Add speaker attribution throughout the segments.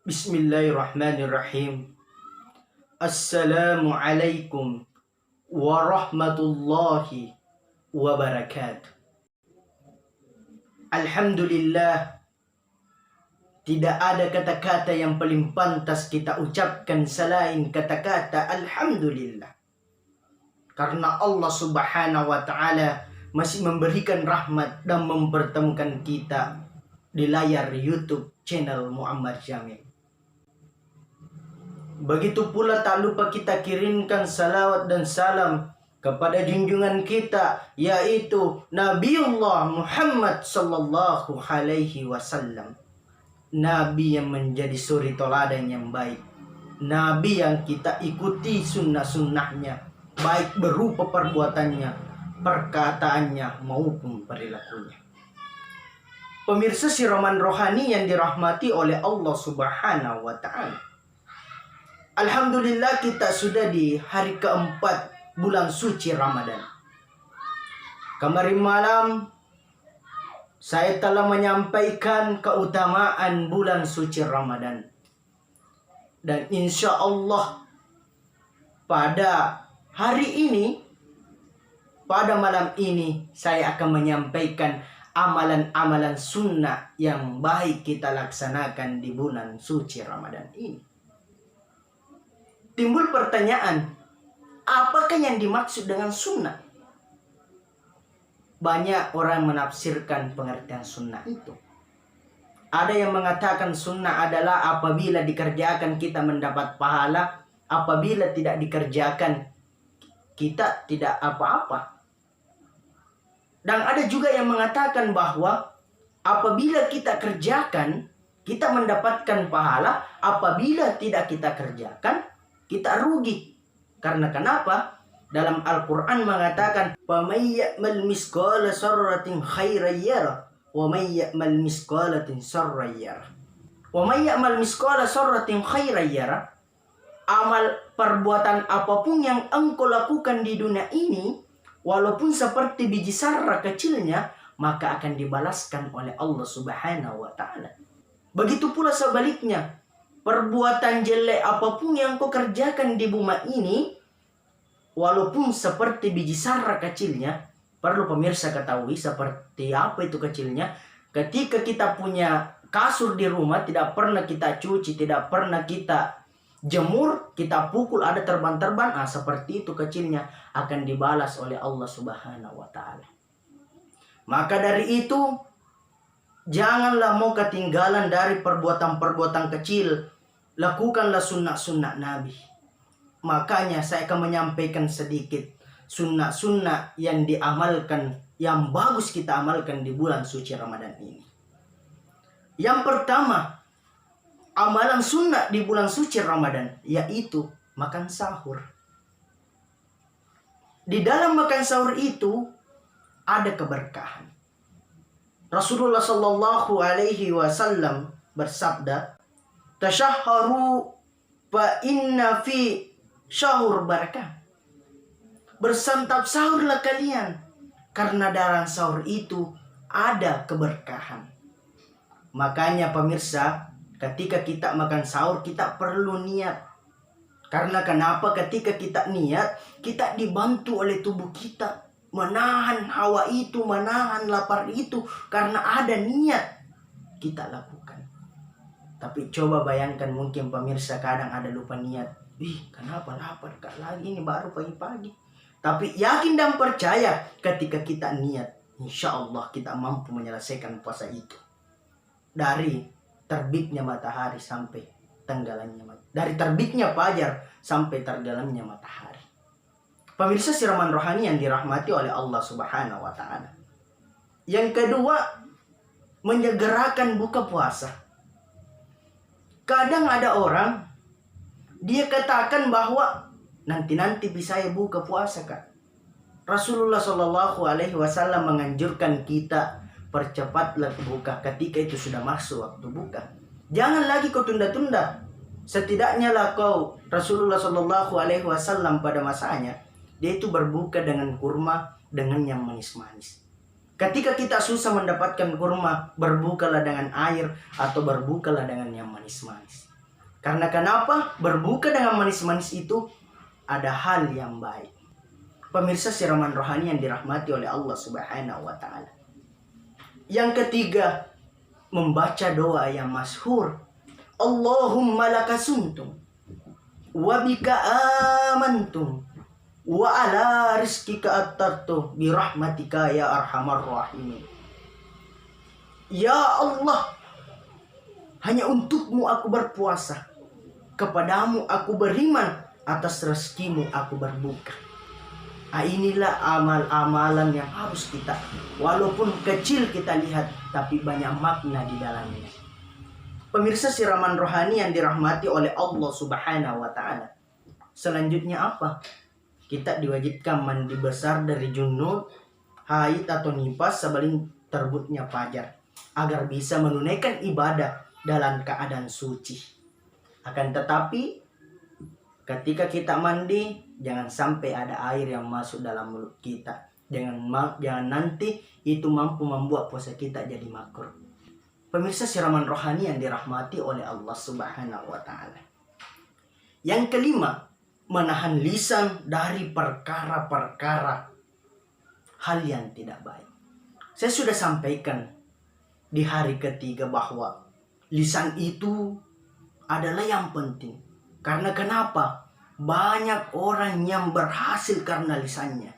Speaker 1: Bismillahirrahmanirrahim. Assalamualaikum warahmatullahi wabarakatuh. Alhamdulillah, tidak ada kata-kata yang paling pantas kita ucapkan selain kata-kata Alhamdulillah. Karena Allah Subhanahu wa Ta'ala masih memberikan rahmat dan mempertemukan kita di layar YouTube channel Muammar Jamil. Begitu pula tak lupa kita kirimkan salawat dan salam kepada junjungan kita, yaitu Nabiullah Muhammad sallallahu alaihi wasallam. Nabi yang menjadi suri toladan yang baik. Nabi yang kita ikuti sunnah-sunnahnya, baik berupa perbuatannya, perkataannya maupun perilakunya. Pemirsa Siraman Rohani yang dirahmati oleh Allah Subhanahu wa Ta'ala. Alhamdulillah, kita sudah di hari keempat bulan suci Ramadan. Kemarin malam saya telah menyampaikan keutamaan bulan suci Ramadan. Dan insya Allah pada hari ini, pada malam ini, saya akan menyampaikan amalan-amalan sunnah yang baik kita laksanakan di bulan suci Ramadan ini. Timbul pertanyaan, apakah yang dimaksud dengan sunnah? Banyak orang menafsirkan pengertian sunnah itu. Ada yang mengatakan sunnah adalah apabila dikerjakan kita mendapat pahala, apabila tidak dikerjakan kita tidak apa-apa. Dan ada juga yang mengatakan bahwa apabila kita kerjakan, kita mendapatkan pahala, apabila tidak kita kerjakan, kita rugi. Karena kenapa? Dalam Al-Quran mengatakan, وَمَنْ يَأْمَلْ مِثْقَالَ ذَرَّةٍ خَيْرًا يَرَهُ وَمَنْ يَأْمَلْ مِثْقَالَ شَرًّا يَرَهُ. وَمَنْ يَأْمَلْ مِثْقَالَ ذَرَّةٍ خَيْرًا يَرَهُ. Amal perbuatan apapun yang engkau lakukan di dunia ini, walaupun seperti biji zarrah kecilnya, maka akan dibalaskan oleh Allah Subhanahu wa Ta'ala. Begitu pula sebaliknya, perbuatan jelek apapun yang kau kerjakan di bumi ini, walaupun seperti biji zarrah kecilnya, perlu pemirsa ketahui seperti apa itu kecilnya. Ketika kita punya kasur di rumah, tidak pernah kita cuci, tidak pernah kita jemur, kita pukul ada terbang-terbang, seperti itu kecilnya, akan dibalas oleh Allah Subhanahu wa Ta'ala. Maka dari itu, janganlah mau ketinggalan dari perbuatan-perbuatan kecil. Lakukanlah sunnah-sunnah Nabi. Makanya saya akan menyampaikan sedikit sunnah-sunnah yang diamalkan, yang bagus kita amalkan di bulan suci Ramadan ini. Yang pertama, amalan sunnah di bulan suci Ramadan, yaitu makan sahur. Di dalam makan sahur itu ada keberkahan. Rasulullah Shallallahu Alaihi Wasallam bersabda, "Tashahharu fa inna fi syahur barakah." Bersantap sahurlah kalian, karena dalam sahur itu ada keberkahan. Makanya pemirsa, ketika kita makan sahur, kita perlu niat. Karena kenapa? Ketika kita niat, kita dibantu oleh tubuh kita menahan hawa itu, menahan lapar itu, karena ada niat kita lakukan. Tapi coba bayangkan, mungkin pemirsa kadang ada lupa niat. Kenapa lapar kak lagi, ini baru pagi-pagi. Tapi yakin dan percaya, ketika kita niat, insya Allah kita mampu menyelesaikan puasa itu. Dari terbitnya matahari sampai tenggelamnya matahari. Dari terbitnya fajar sampai tenggelamnya matahari. Pemirsa Siraman Rohani yang dirahmati oleh Allah Subhanahu wa Ta'ala. Yang kedua, menyegerakan buka puasa. Kadang ada orang, dia katakan bahwa nanti bisa ya buka puasa kak. Rasulullah Shallallahu Alaihi Wasallam menganjurkan kita percepatlah buka ketika itu sudah masuk waktu buka. Jangan lagi kau tunda-tunda. Setidaknya lah Rasulullah Shallallahu Alaihi Wasallam pada masanya, dia itu berbuka dengan kurma, dengan yang manis-manis. Ketika kita susah mendapatkan kurma, berbukalah dengan air atau berbukalah dengan yang manis-manis. Karena kenapa? Berbuka dengan manis-manis itu ada hal yang baik. Pemirsa siraman rohani yang dirahmati oleh Allah Subhanahu wa taala. Yang ketiga, membaca doa yang masyhur. Allahumma lakasumtum wa bika amantum wa ala rizkika attartu bi rahmatika ya arhamar rahimin. Ya Allah, hanya untukmu aku berpuasa, kepadamu aku beriman, atas rezekimu aku berbuka. Inilah amal-amalan yang harus kita, walaupun kecil kita lihat, tapi banyak makna di dalamnya. Pemirsa siraman rohani yang dirahmati oleh Allah Subhanahu wa taala. Selanjutnya apa? Kita diwajibkan mandi besar dari junub, haid atau nifas sebelum terbitnya fajar, agar bisa menunaikan ibadah dalam keadaan suci. Akan tetapi ketika kita mandi, jangan sampai ada air yang masuk dalam mulut kita. Jangan nanti itu mampu membuat puasa kita jadi makruh. Pemirsa siraman rohani yang dirahmati oleh Allah Subhanahu wa taala. Yang kelima, menahan lisan dari perkara-perkara hal yang tidak baik. Saya sudah sampaikan di hari ketiga bahwa lisan itu adalah yang penting. Karena kenapa? Banyak orang yang berhasil karena lisannya.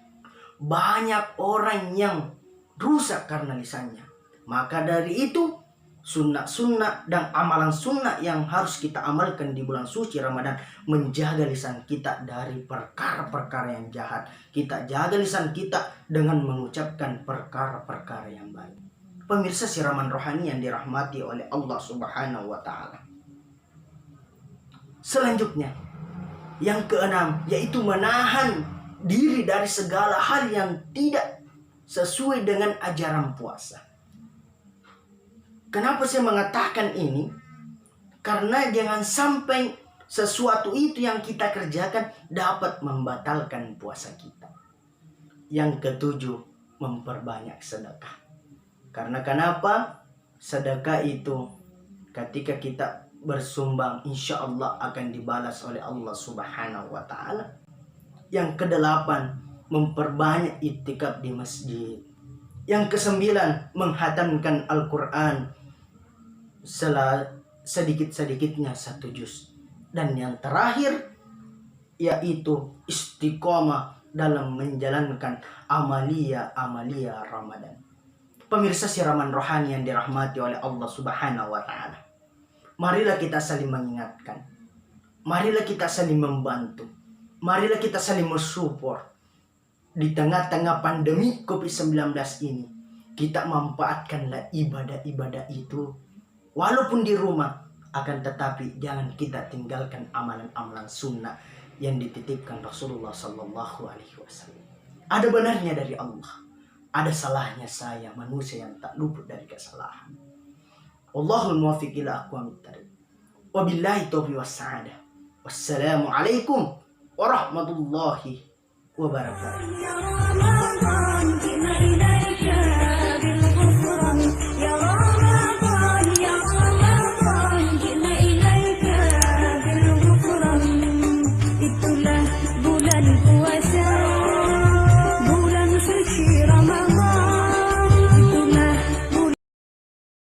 Speaker 1: Banyak orang yang rusak karena lisannya. Maka dari itu, sunnah-sunnah dan amalan sunnah yang harus kita amalkan di bulan suci Ramadan, menjaga lisan kita dari perkara-perkara yang jahat. Kita jaga lisan kita dengan mengucapkan perkara-perkara yang baik. Pemirsa siraman rohani yang dirahmati oleh Allah Subhanahu wa taala. Selanjutnya, yang keenam, yaitu menahan diri dari segala hal yang tidak sesuai dengan ajaran puasa. Kenapa saya mengatakan ini? Karena jangan sampai sesuatu itu yang kita kerjakan dapat membatalkan puasa kita. Yang ketujuh, memperbanyak sedekah. Karena kenapa? Sedekah itu ketika kita bersumbang, insya Allah akan dibalas oleh Allah Subhanahu wa taala. Yang kedelapan, memperbanyak iktikaf di masjid. Yang kesembilan, menghatamkan Al-Quran sedikit-sedikitnya 1 juz. Dan yang terakhir, yaitu istiqomah dalam menjalankan amalia Ramadan. Pemirsa siraman rohani yang dirahmati oleh Allah Subhanahu wa taala. Marilah kita saling mengingatkan. Marilah kita saling membantu. Marilah kita saling mensupport. Di tengah-tengah pandemi COVID-19 ini, kita manfaatkanlah ibadah-ibadah itu. Walaupun di rumah, akan tetapi jangan kita tinggalkan amalan-amalan sunnah yang dititipkan Rasulullah Sallallahu Alaihi Wasallam. Ada benarnya dari Allah, ada salahnya saya, manusia yang tak luput dari kesalahan. Allahul muwaffiq ila aqwamit thariq. Wabillahi taufiq wassadah. Wassalamualaikum warahmatullahi wabarakatuh.